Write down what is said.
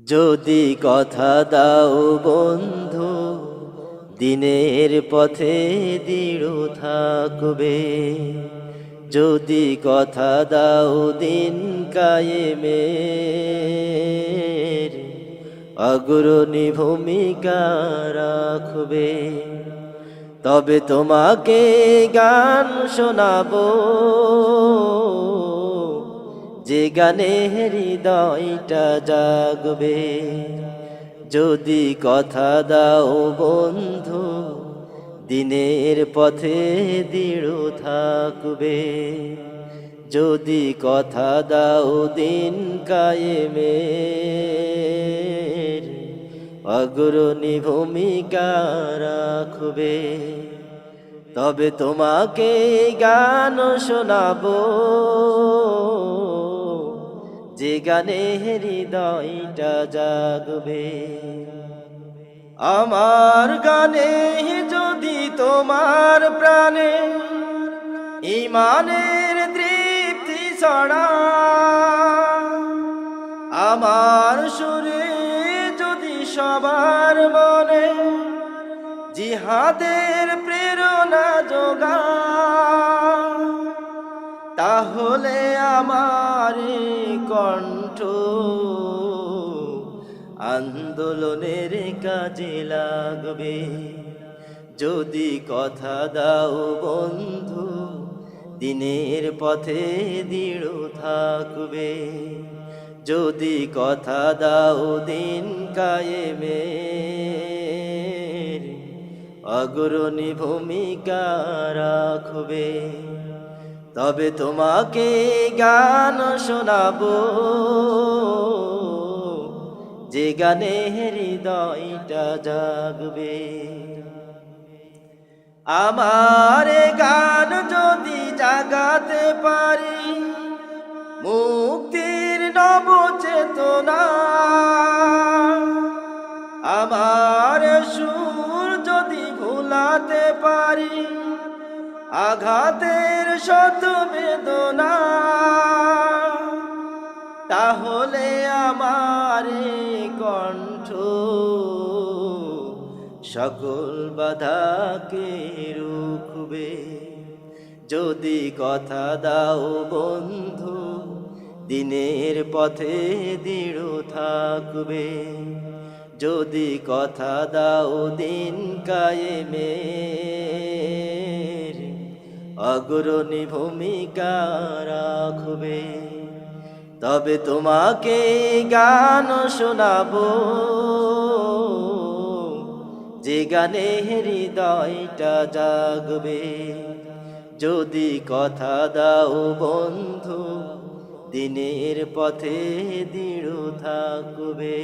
যদি কথা দাও বন্ধু, দিনের পথে দৃঢ় থাকবে। যদি কথা দাও দিন কায়েমের, অগ্রণী ভূমিকা রাখবে। তবে তোমাকে গান শোনাবো, যে গানে হৃদয়টা জাগবে। যদি কথা দাও বন্ধু, দিনের পথে দৃঢ় থাকবে। যদি কথা দাও দিন কায়েমের, অগ্রণী ভূমিকা রাখবে। তবে তোমাকে গান শোনাবো, যে গানে হৃদয়টা জাগবে। আমার গানে যদি তোমার প্রাণে ঈমানের তৃপ্তি ছড়া, আমার সুরে যদি সবার মনে জিহাদের প্রেরণা যোগা, তাহলে আমার কণ্ঠ আন্দোলনের কাজে লাগবে। যদি কথা দাও বন্ধু, দিনের পথে দৃঢ় থাকবে। যদি কথা দাও দিন কায়েমের, অগ্রণী ভূমিকা রাখবে। তবে তোমাকে গান শোনাবো, যে গানে হৃদয়টা জাগবে। আমার গান যদি জাগাতে পারি মুক্তির নব চেতনা, আমার সুর যদি ভুলাতে পারি আঘাতের শত বেদনা, তাহলে আমার কণ্ঠ সকল বাধাকে রুখবে। যদি কথা দাও বন্ধু, দিনের পথে দৃঢ় থাকবে। যদি কথা দাও দিন কায়েমের, অগ্রণী ভূমিকা রাখবে। তবে তোমাকে গান শোনাবো, যে গানে হৃদয়টা জাগবে। যদি কথা দাও বন্ধু, দিনের পথে দৃঢ় থাকবে।